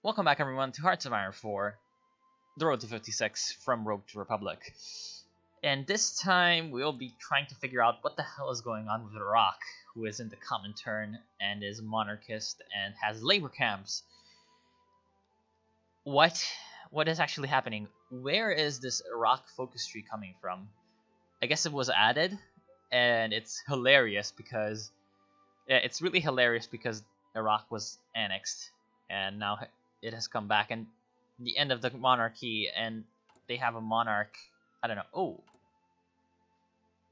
Welcome back everyone to Hearts of Iron 4, The Road to 56 from Rogue to Republic. And this time we'll be trying to figure out what the hell is going on with Iraq, who is in the Comintern and is monarchist and has labor camps. What is actually happening? Where is this Iraq focus tree coming from? I guess it was added, and it's hilarious because it's really hilarious because Iraq was annexed and now it has come back, and the end of the monarchy, and they have a monarch. I don't know. Oh,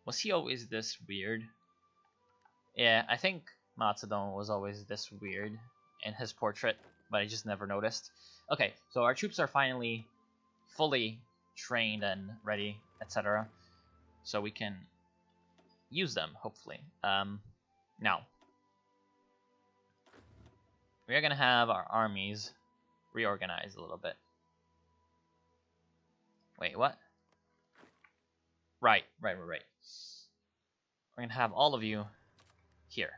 was he always this weird? Yeah, I think Mao Zedong was always this weird in his portrait, but I just never noticed. Okay, so our troops are finally fully trained and ready, etc. So we can use them, hopefully. Now, we are going to have our armies reorganized a little bit. Wait, what? Right. We're going to have all of you here.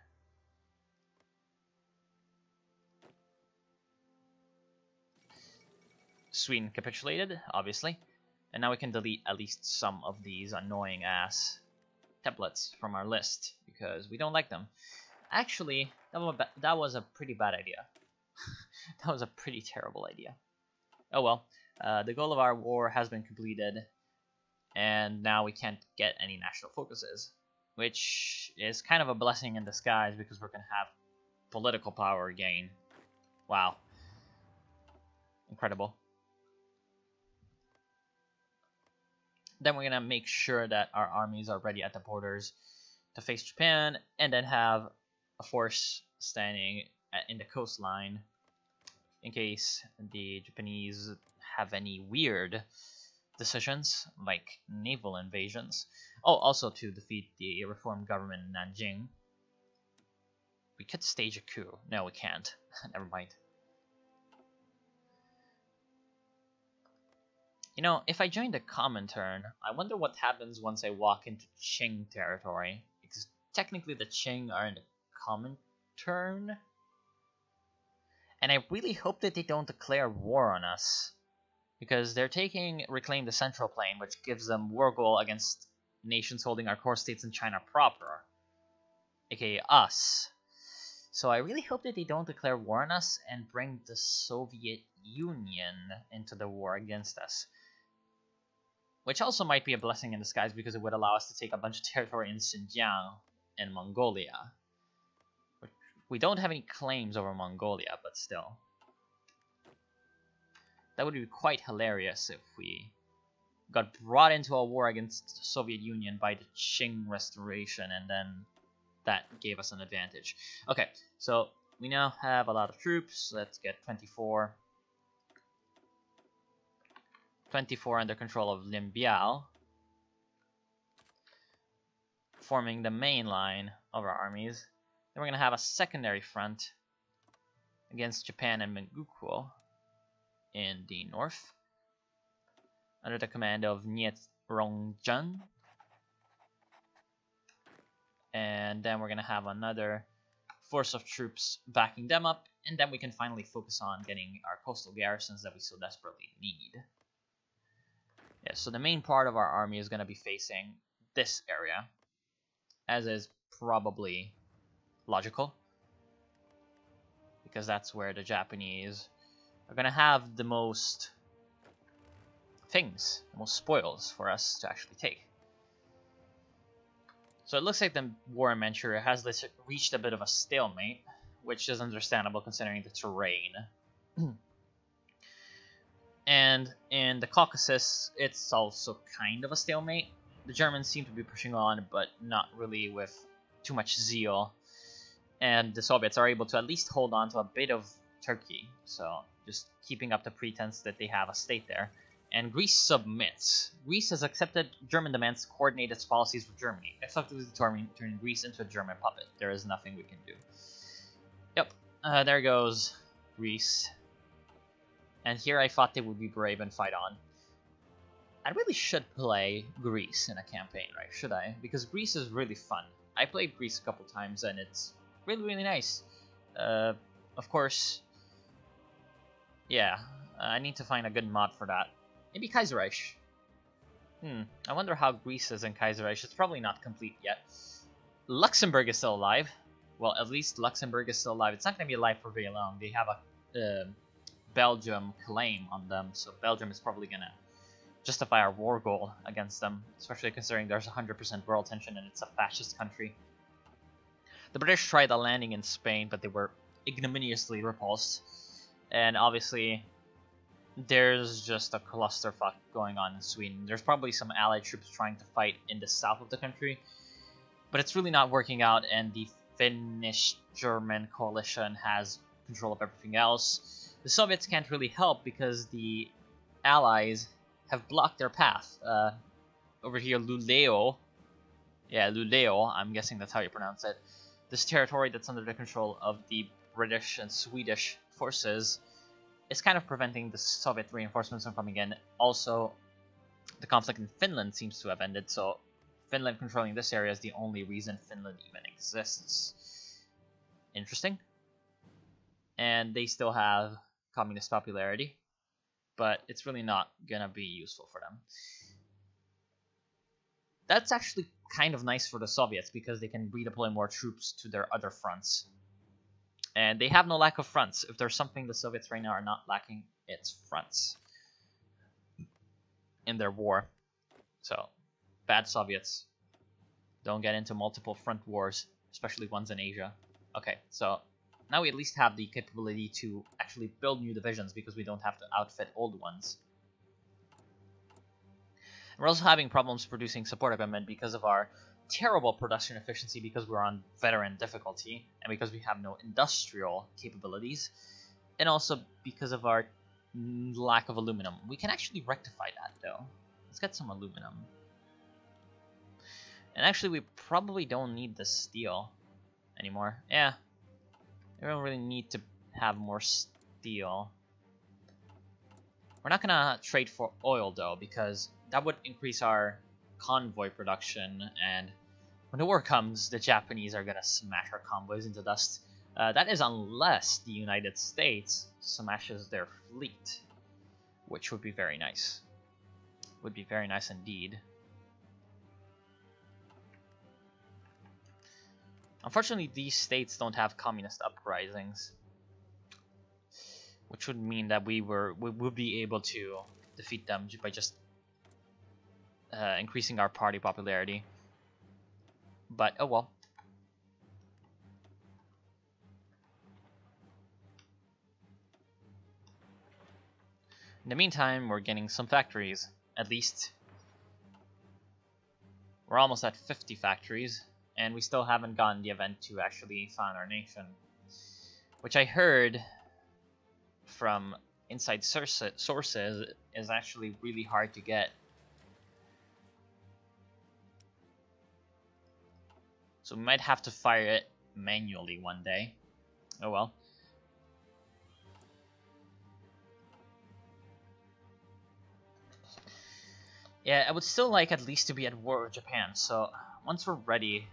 Sweden capitulated, obviously. And now we can delete at least some of these annoying ass templates from our list because we don't like them. Actually, that was a pretty bad idea. That was a pretty terrible idea. Oh well, the goal of our war has been completed, and now we can't get any national focuses, which is kind of a blessing in disguise because we're going to have political power gain. Wow. Incredible. Then we're going to make sure that our armies are ready at the borders to face Japan, and then have a force standing in the coastline in case the Japanese have any weird decisions like naval invasions. Oh, also to defeat the reformed government in Nanjing. We could stage a coup. No, we can't. Never mind. You know, if I join the Comintern, I wonder what happens once I walk into Qing territory, because technically the Qing are in the Comintern. And I really hope that they don't declare war on us, because they're reclaim the Central Plain, which gives them war goal against nations holding our core states in China proper, aka us. So I really hope that they don't declare war on us and bring the Soviet Union into the war against us. Which also might be a blessing in disguise because it would allow us to take a bunch of territory in Xinjiang and Mongolia. We don't have any claims over Mongolia, but still. That would be quite hilarious if we got brought into a war against the Soviet Union by the Qing Restoration, and then that gave us an advantage. Okay, so we now have a lot of troops. Let's get 24. 24 under control of Lin Biao, forming the main line of our armies. Then we're going to have a secondary front against Japan and Mengukuo in the north, under the command of Niet Rongjun. And then we're going to have another force of troops backing them up, and then we can finally focus on getting our coastal garrisons that we so desperately need. Yeah, so the main part of our army is going to be facing this area, as is probably logical, because that's where the Japanese are going to have the most things, the most spoils for us to actually take. So it looks like the war in Manchuria has reached a bit of a stalemate, which is understandable considering the terrain. And in the Caucasus, it's also kind of a stalemate. The Germans seem to be pushing on, but not really with too much zeal. And the Soviets are able to at least hold on to a bit of Turkey, so just keeping up the pretense that they have a state there. And Greece submits. Greece has accepted German demands to coordinate its policies with Germany, effectively turning Greece into a German puppet. There is nothing we can do. Yep, there goes Greece. And here I thought they would be brave and fight on. I really should play Greece in a campaign, right? Should I? Because Greece is really fun. I played Greece a couple times and it's really nice. Of course, Yeah, I need to find a good mod for that. Maybe Kaiserreich. I wonder how Greece is in Kaiserreich. It's probably not complete yet. Luxembourg is still alive. Well, at least Luxembourg is still alive. It's not going to be alive for very long. They have a Belgium claim on them, so Belgium is probably going to justify our war goal against them, especially considering there's 100% world tension and it's a fascist country. The British tried a landing in Spain, but they were ignominiously repulsed. And obviously, there's just a clusterfuck going on in Sweden. There's probably some allied troops trying to fight in the south of the country, but it's really not working out, and the Finnish-German coalition has control of everything else. The Soviets can't really help because the Allies have blocked their path. Over here, Luleå. Yeah, Luleå, I'm guessing that's how you pronounce it. This territory that's under the control of the British and Swedish forces is kind of preventing the Soviet reinforcements from coming in. Also, the conflict in Finland seems to have ended, so Finland controlling this area is the only reason Finland even exists. Interesting. And they still have communist popularity, but it's really not gonna be useful for them. That's actually kind of nice for the Soviets because they can redeploy more troops to their other fronts. And they have no lack of fronts. If there's something the Soviets right now are not lacking, it's fronts in their war. So, bad Soviets. Don't get into multiple front wars, especially ones in Asia. Okay, so now we at least have the capability to actually build new divisions because we don't have to outfit old ones. We're also having problems producing support equipment because of our terrible production efficiency, because we're on veteran difficulty, and because we have no industrial capabilities, and also because of our lack of aluminum. We can actually rectify that, though. Let's get some aluminum. And actually, we probably don't need the steel anymore. Yeah, we don't really need to have more steel. We're not gonna trade for oil, though, because that would increase our convoy production, and when the war comes, the Japanese are gonna smash our convoys into dust. That is unless the United States smashes their fleet, which would be very nice. Would be very nice indeed. Unfortunately, these states don't have communist uprisings, which would mean that we would be able to defeat them by just increasing our party popularity. But oh well. In the meantime, we're getting some factories. At least we're almost at 50 factories, and we still haven't gotten the event to actually found our nation, which I heard from inside sources is actually really hard to get. So we might have to fire it manually one day. Oh well. Yeah, I would still like at least to be at war with Japan, so once we're ready,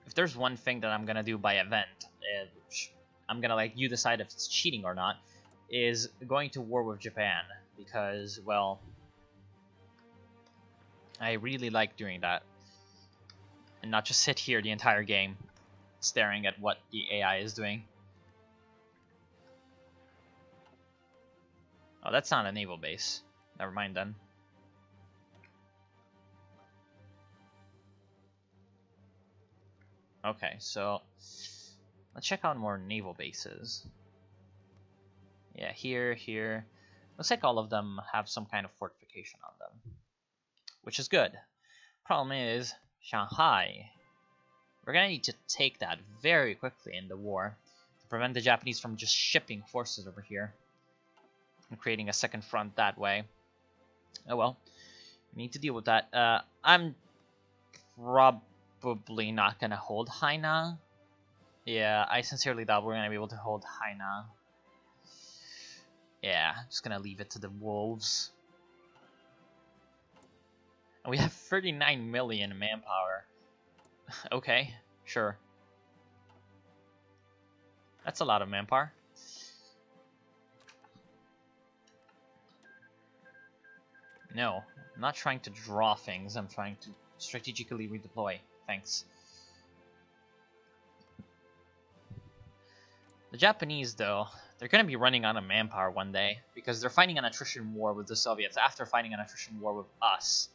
if there's one thing that I'm gonna do by event, which I'm gonna like you decide if it's cheating or not, is going to war with Japan, because, well, I really like doing that, and not just sit here the entire game staring at what the AI is doing. Oh, that's not a naval base. Never mind then. Okay, so let's check out more naval bases. Yeah, here. Looks like all of them have some kind of fortification on them, which is good. Problem is, Shanghai. We're gonna need to take that very quickly in the war to prevent the Japanese from just shipping forces over here and creating a second front that way. Oh well, we need to deal with that. I'm probably not gonna hold Haina. Yeah, I sincerely doubt we're gonna be able to hold Haina. Yeah, just gonna leave it to the wolves. And we have 39 million manpower. Okay, sure. That's a lot of manpower. No, I'm not trying to draw things, I'm trying to strategically redeploy. Thanks. The Japanese, though, they're going to be running out of manpower one day because they're fighting an attrition war with the Soviets after fighting an attrition war with us.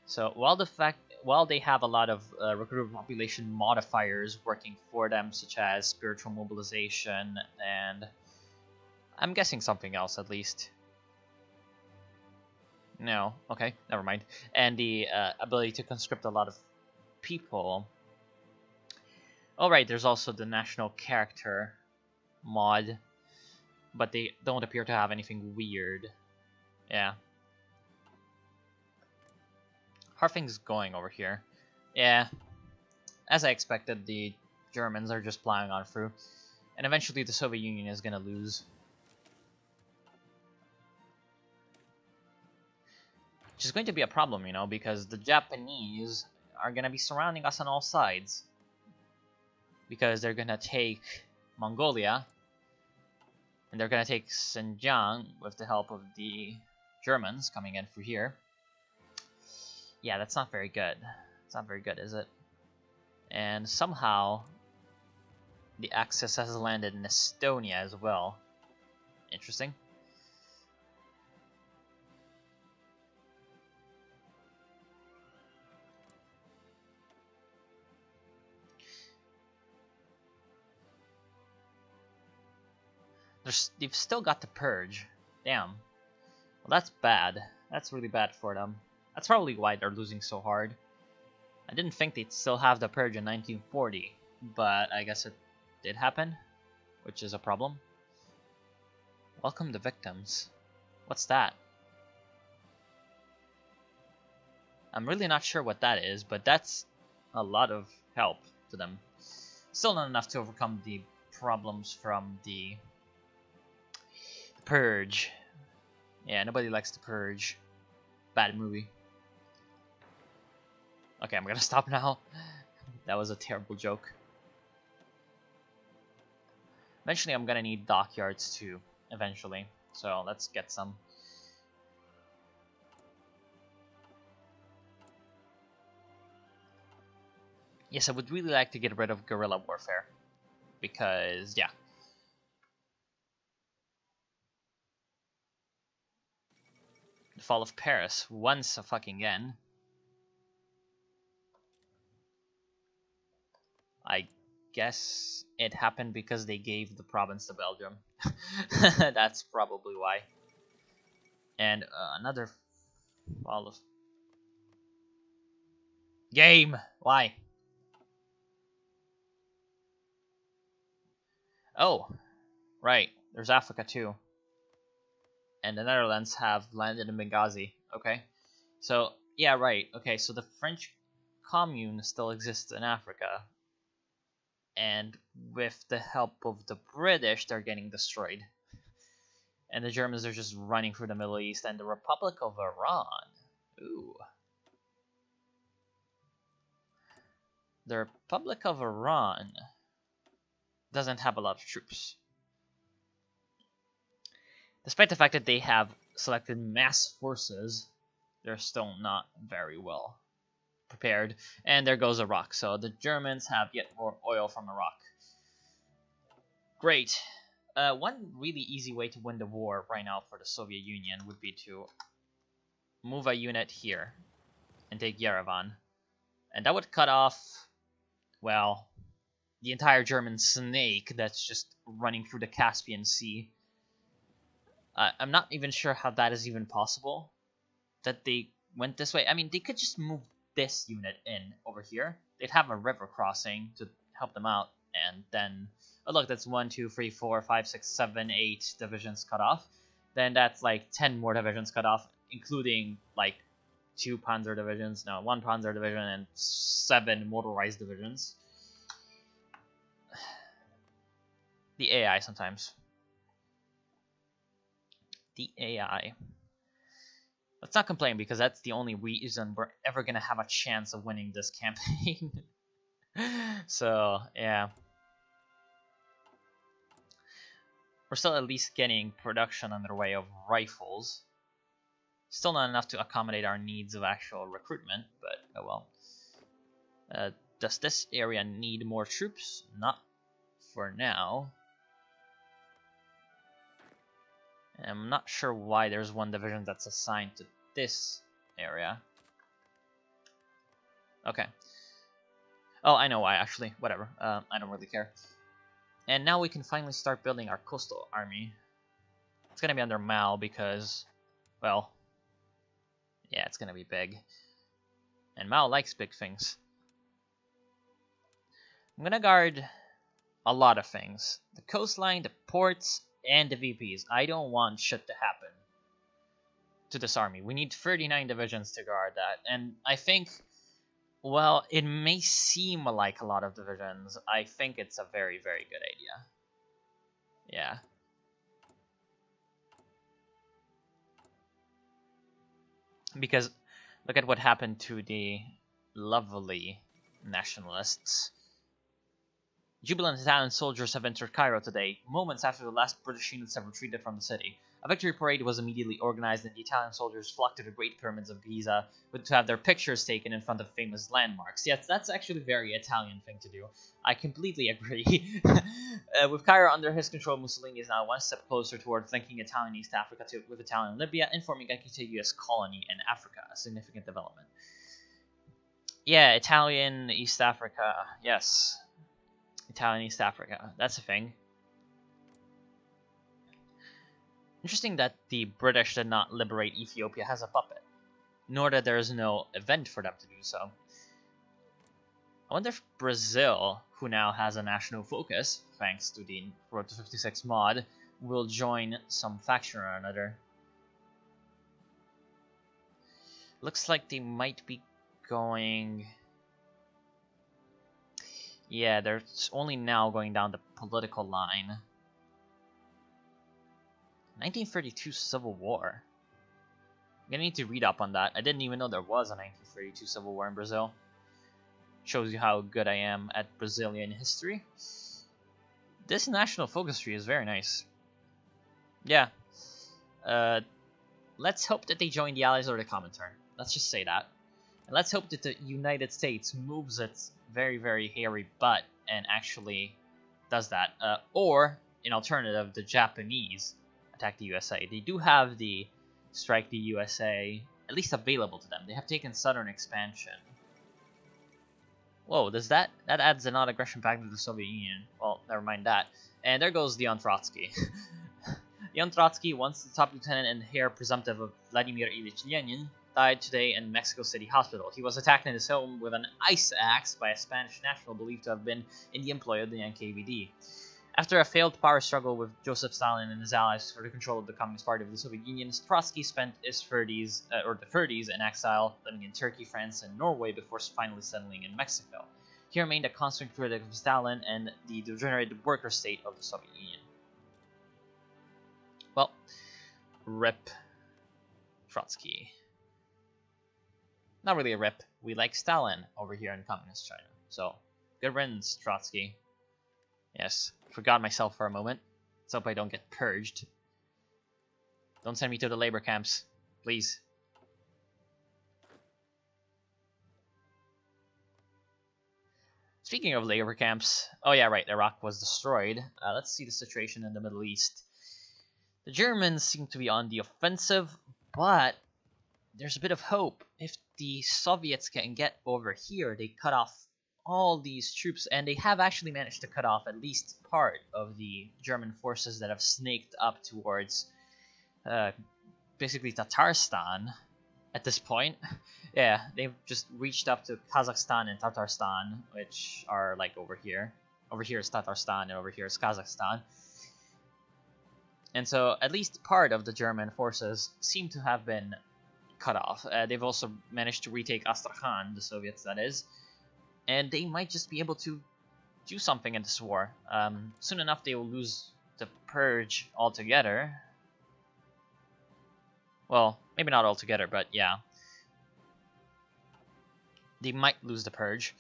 So while they have a lot of recruitable population modifiers working for them, such as spiritual mobilization and I'm guessing something else at least. No, okay, never mind. And the ability to conscript a lot of people. Alright, there's also the national character mod, but they don't appear to have anything weird. Yeah. How are things going over here? Yeah, as I expected, the Germans are just plowing on through, and eventually the Soviet Union is gonna lose. Which is going to be a problem, you know, because the Japanese are gonna be surrounding us on all sides. Because they're gonna take Mongolia, and they're gonna take Xinjiang with the help of the Germans coming in through here. Yeah, that's not very good. It's not very good, is it? And somehow the Axis has landed in Estonia as well. Interesting. They've still got the purge. Damn. Well, that's bad. That's really bad for them. That's probably why they're losing so hard. I didn't think they'd still have the purge in 1940, but I guess it did happen, which is a problem. Welcome the victims. What's that? I'm really not sure what that is, but that's a lot of help to them. Still not enough to overcome the problems from the purge. Yeah, nobody likes the purge. Bad movie. Okay, I'm gonna stop now. That was a terrible joke. Eventually I'm gonna need dockyards too, eventually. So let's get some. Yes, I would really like to get rid of guerrilla warfare. Because, yeah. The fall of Paris, once a fucking again. I guess it happened because they gave the province to Belgium. That's probably why. And another fall of... Game! Why? Oh, right. There's Africa too. And the Netherlands have landed in Benghazi. Okay. So, yeah, right. Okay, so the French commune still exists in Africa. And with the help of the British, they're getting destroyed. And the Germans are just running through the Middle East. And the Republic of Iran. Ooh. The Republic of Iran doesn't have a lot of troops. Despite the fact that they have selected mass forces, they're still not very well prepared. And there goes Iraq. So the Germans have yet more oil from Iraq. Great. One really easy way to win the war right now for the Soviet Union would be to move a unit here and take Yerevan. And that would cut off, well, the entire German snake that's just running through the Caspian Sea. I'm not even sure how that is even possible, that they went this way. I mean, they could just move this unit in over here. They'd have a river crossing to help them out, and then, oh look, that's 1, 2, 3, 4, 5, 6, 7, 8 divisions cut off. Then that's like 10 more divisions cut off, including like 2 Panzer divisions, no, 1 Panzer division and 7 motorized divisions. The AI sometimes. The AI. Let's not complain, because that's the only reason we're ever gonna have a chance of winning this campaign. So, yeah. We're still at least getting production underway of rifles. Still not enough to accommodate our needs of actual recruitment, but oh well. Does this area need more troops? Not for now. I'm not sure why there's one division that's assigned to this area. Okay. Oh, I know why, actually. Whatever. I don't really care. And now we can finally start building our coastal army. It's gonna be under Mao because, well, yeah, it's gonna be big. And Mao likes big things. I'm gonna guard a lot of things. The coastline, the ports, and the VPs. I don't want shit to happen to this army. We need 39 divisions to guard that. And I think, well, it may seem like a lot of divisions. I think it's a very, very good idea. Yeah. Because look at what happened to the lovely nationalists. Jubilant Italian soldiers have entered Cairo today, moments after the last British units have retreated from the city. A victory parade was immediately organized, and the Italian soldiers flocked to the Great Pyramids of Giza to have their pictures taken in front of famous landmarks. Yes, that's actually a very Italian thing to do. I completely agree. With Cairo under his control, Mussolini is now one step closer toward linking Italian East Africa with Italian Libya and forming a contiguous colony in Africa, a significant development. Yeah, Italian East Africa, yes. Italian East Africa, that's a thing. Interesting that the British did not liberate Ethiopia as a puppet, nor that there is no event for them to do so. I wonder if Brazil, who now has a national focus, thanks to the Road to 56 mod, will join some faction or another. Looks like they might be going... Yeah, they're only now going down the political line. 1932 Civil War. I'm gonna need to read up on that. I didn't even know there was a 1932 Civil War in Brazil. Shows you how good I am at Brazilian history. This national focus tree is very nice. Yeah. Let's hope that they join the Allies or the Comintern. Let's just say that. And let's hope that the United States moves its very, very hairy butt and actually does that. Or, in alternative, the Japanese attack the USA. They do have the Strike the USA at least available to them. They have taken southern expansion. Whoa, does that adds a non-aggression pact to the Soviet Union? Well, never mind that. And there goes Leon Trotsky. Leon Trotsky, once the top lieutenant and heir presumptive of Vladimir Ilyich Lenin, died today in Mexico City Hospital. He was attacked in his home with an ice axe by a Spanish national believed to have been in the employ of the NKVD. After a failed power struggle with Joseph Stalin and his allies for the control of the Communist Party of the Soviet Union, Trotsky spent his 30s in exile, living in Turkey, France, and Norway before finally settling in Mexico. He remained a constant critic of Stalin and the degenerate worker state of the Soviet Union. Well, rip Trotsky. Not really a rip. We like Stalin over here in Communist China. So, good riddance, Trotsky. Yes, forgot myself for a moment. Let's hope I don't get purged. Don't send me to the labor camps, please. Speaking of labor camps, oh yeah, right, Iraq was destroyed. Let's see the situation in the Middle East. The Germans seem to be on the offensive, but there's a bit of hope. If the Soviets can get over here, they cut off all these troops, and they have actually managed to cut off at least part of the German forces that have snaked up towards basically Tatarstan at this point. Yeah, they've just reached up to Kazakhstan and Tatarstan, which are like over here. Over here is Tatarstan and over here is Kazakhstan. And so at least part of the German forces seem to have been cut off. They've also managed to retake Astrakhan, the Soviets that is. And they might just be able to do something in this war. Soon enough, they will lose the purge altogether. Well, maybe not altogether, but yeah. They might lose the purge.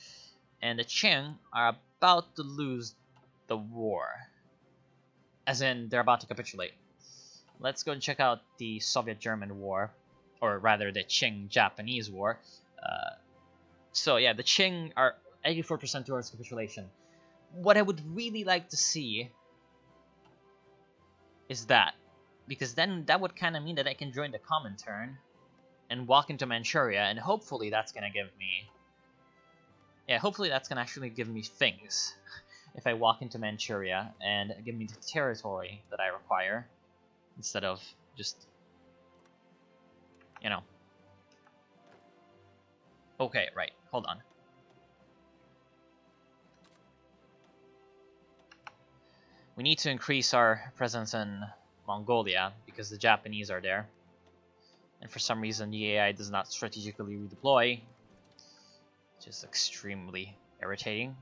And the Qing are about to lose the war. As in, they're about to capitulate. Let's go and check out the Soviet-German war. or rather the Qing-Japanese War. So yeah, the Qing are 84% towards capitulation. What I would really like to see is that, because then that would kind of mean that I can join the Comintern and walk into Manchuria, and hopefully that's gonna give me, hopefully that's gonna actually give me things if I walk into Manchuria and give me the territory that I require instead of just, you know. Okay, right, hold on. We need to increase our presence in Mongolia because the Japanese are there. And for some reason the AI does not strategically redeploy, which is extremely irritating.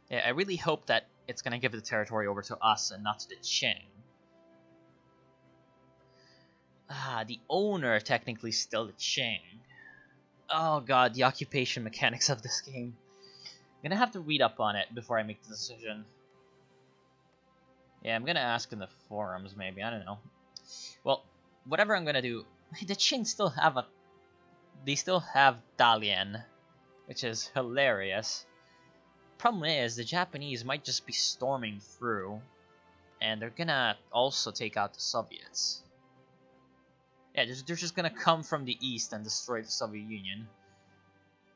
Yeah, I really hope that it's gonna give the territory over to us and not to the Qing. The owner technically is still the Qing. Oh god, the occupation mechanics of this game. I'm gonna have to read up on it before I make the decision. Yeah, I'm gonna ask in the forums maybe, I don't know. Well, whatever I'm gonna do, the Qing still have they still have Dalian, which is hilarious. Problem is, the Japanese might just be storming through, and they're gonna also take out the Soviets. Yeah, they're just gonna come from the east and destroy the Soviet Union.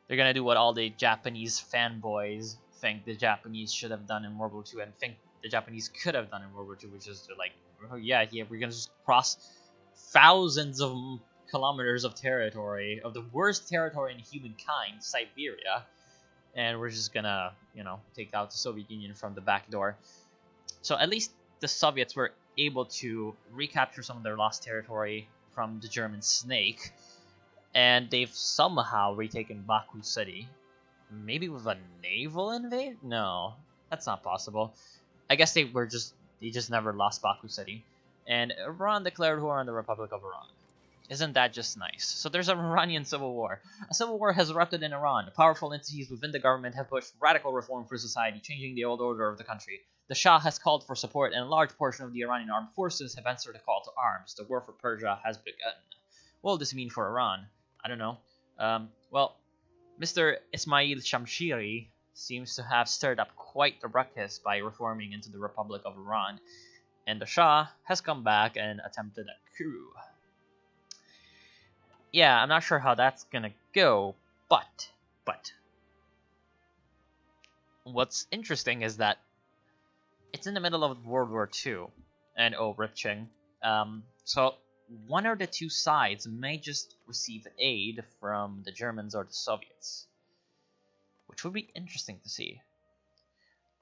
They're gonna do what all the Japanese fanboys think the Japanese should have done in World War II and think the Japanese could have done in World War II, which is like, oh, yeah, we're gonna just cross thousands of kilometers of territory, of the worst territory in humankind, Siberia, and we're just gonna, you know, take out the Soviet Union from the back door. So at least the Soviets were able to recapture some of their lost territory from the German snake, and they've somehow retaken Baku City. Maybe with a naval invade? No, that's not possible. I guess they just never lost Baku City. And Iran declared war on the Republic of Iran. Isn't that just nice? So there's an Iranian civil war. A civil war has erupted in Iran. Powerful entities within the government have pushed radical reform for society, changing the old order of the country. The Shah has called for support, and a large portion of the Iranian armed forces have answered a call to arms. The war for Persia has begun. What will this mean for Iran? I don't know. Well, Mr. Ismail Shamshiri seems to have stirred up quite the ruckus by reforming into the Republic of Iran, and the Shah has come back and attempted a coup. Yeah, I'm not sure how that's gonna go, but what's interesting is that it's in the middle of World War II, and oh, Rip Ching. So one or the two sides may just receive aid from the Germans or the Soviets, which would be interesting to see.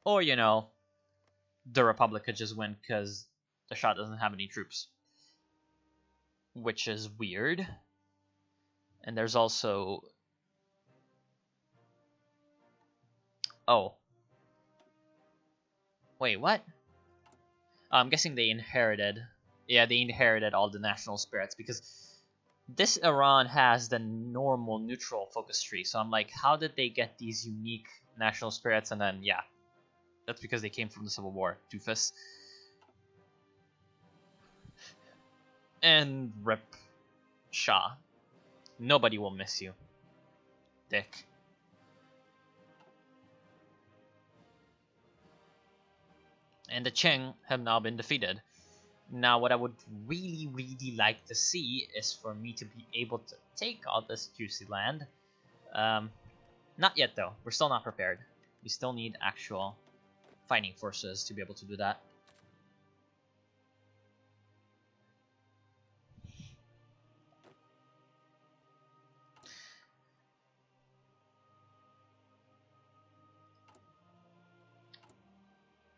Or, you know, the Republic could just win because the Shah doesn't have any troops, which is weird. And there's also... Oh. Wait, what? I'm guessing they inherited... Yeah, they inherited all the national spirits, because this Iran has the normal neutral focus tree. So I'm like, how did they get these unique national spirits? And then, yeah, that's because they came from the Civil War, doofus. And Rip Shah. Nobody will miss you, dick. And the Qing have now been defeated. Now, what I would really, really like to see is for me to be able to take all this juicy land. Not yet, though. We're still not prepared. We still need actual fighting forces to be able to do that.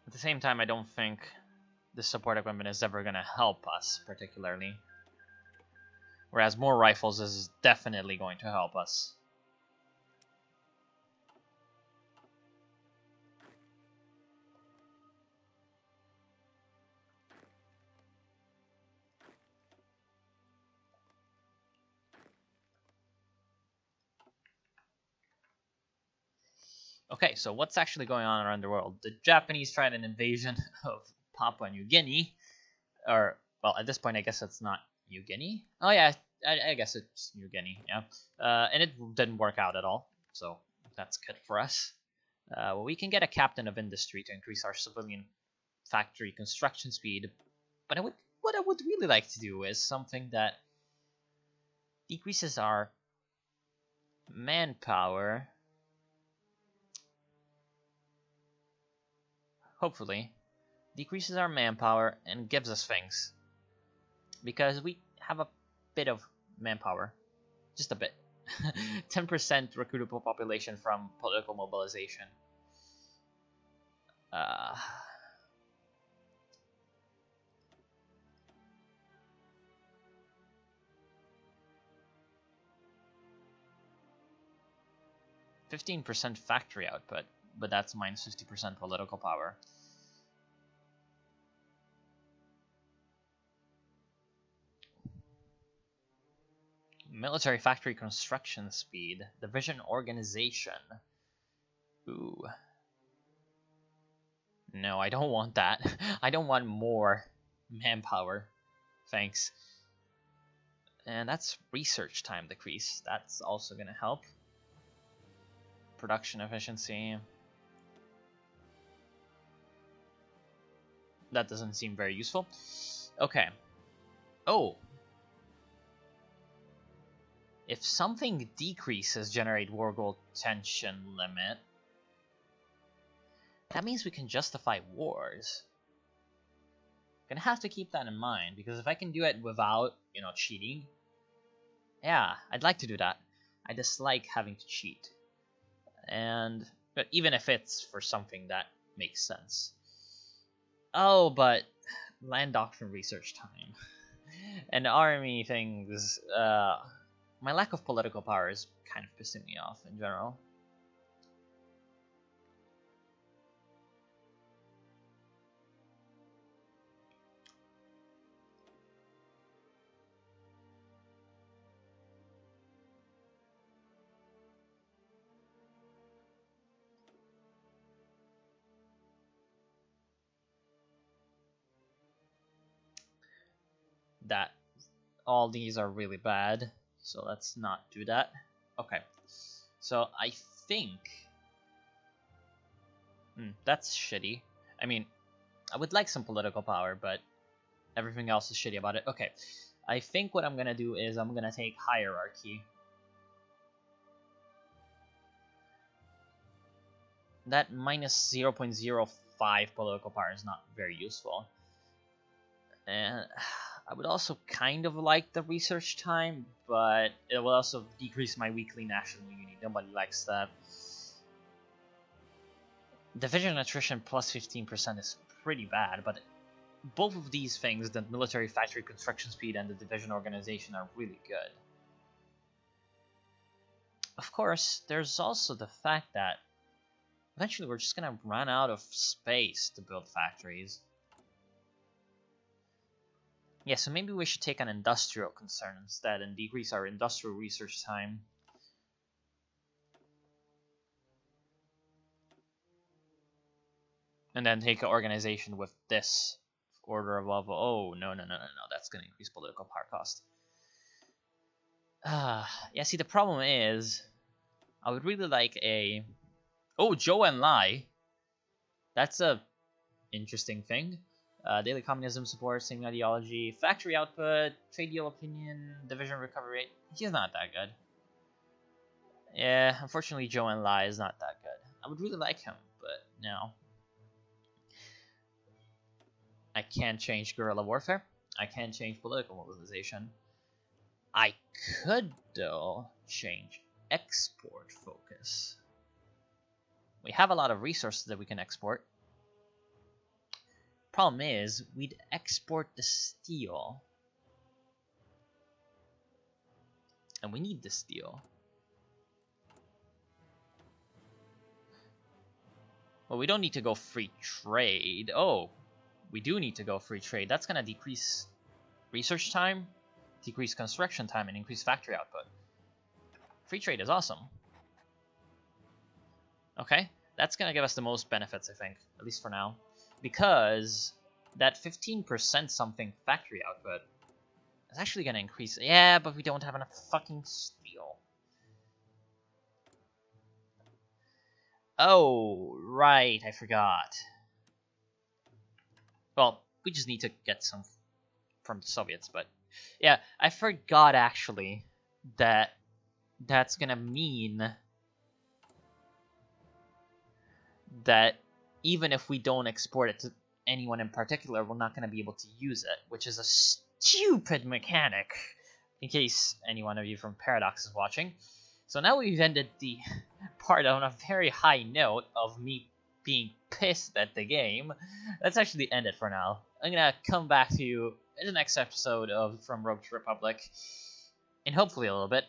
At the same time, I don't think the support equipment is ever going to help us particularly. Whereas more rifles is definitely going to help us. Okay, so what's actually going on around the world? The Japanese tried an invasion of Papua New Guinea, or Well, at this point, I guess it's not New Guinea. Oh yeah, I guess it's New Guinea. Yeah, and it didn't work out at all, so that's good for us. Well, we can get a captain of industry to increase our civilian factory construction speed, but what I would really like to do is something that decreases our manpower. Hopefully, decreases our manpower and gives us things. Because we have a bit of manpower. Just a bit. 10% recruitable population from political mobilization. 15% factory output, but that's minus 50% political power. Military factory construction speed, division organization. Ooh. No, I don't want that. I don't want more manpower. Thanks. And that's research time decrease. That's also gonna help. Production efficiency. That doesn't seem very useful. Okay. Oh. If something decreases generate war goal tension limit, that means we can justify wars. Gonna have to keep that in mind, because if I can do it without, cheating, yeah, I'd like to do that. I dislike having to cheat. But even if it's for something that makes sense. Oh, but land doctrine research time. And army things, my lack of political power is kind of pissing me off in general. That all these are really bad, so let's not do that. Okay, so I think that's shitty. I mean, I would like some political power, but everything else is shitty about it. Okay, I think what I'm gonna do is I'm gonna take hierarchy. That minus 0.05 political power is not very useful. And I would also kind of like the research time, but it will also decrease my weekly national unity. Nobody likes that. Division attrition plus 15% is pretty bad, but both of these things, the military factory construction speed and the division organization, are really good. Of course, there's also the fact that eventually we're just gonna run out of space to build factories. Yeah, so maybe we should take an industrial concern instead and decrease our industrial research time. And then take an organization with this order of level. Oh, no. That's going to increase political power cost. Yeah, see, the problem is I would really like a... Oh, Zhou and Lai. That's a interesting thing. Daily communism support, same ideology, factory output, trade deal opinion, division recovery rate. He's not that good. Yeah, unfortunately, Zhou and Lai is not that good. I would really like him, but no. I can't change guerrilla warfare. I can't change political mobilization. I could, though, change export focus. We have a lot of resources that we can export. Problem is, we'd export the steel. And we need the steel. Well, we don't need to go free trade. Oh, we do need to go free trade. That's going to decrease research time, decrease construction time, and increase factory output. Free trade is awesome. Okay, that's going to give us the most benefits, I think, at least for now. Because that 15% something factory output is actually going to increase. Yeah, but we don't have enough fucking steel. Oh, right, I forgot. Well, we just need to get some from the Soviets, but yeah, I forgot actually that that's gonna mean that even if we don't export it to anyone in particular, we're not gonna be able to use it, which is a stupid mechanic, in case any one of you from Paradox is watching. So now we've ended the part on a very high note of me being pissed at the game. Let's actually end it for now. I'm gonna come back to you in the next episode of From Rogue to Republic, in hopefully a little bit.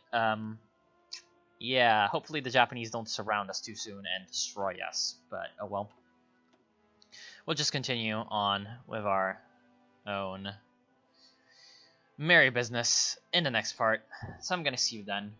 Yeah, hopefully the Japanese don't surround us too soon and destroy us, but oh well. We'll just continue on with our own merry business in the next part, so I'm gonna see you then.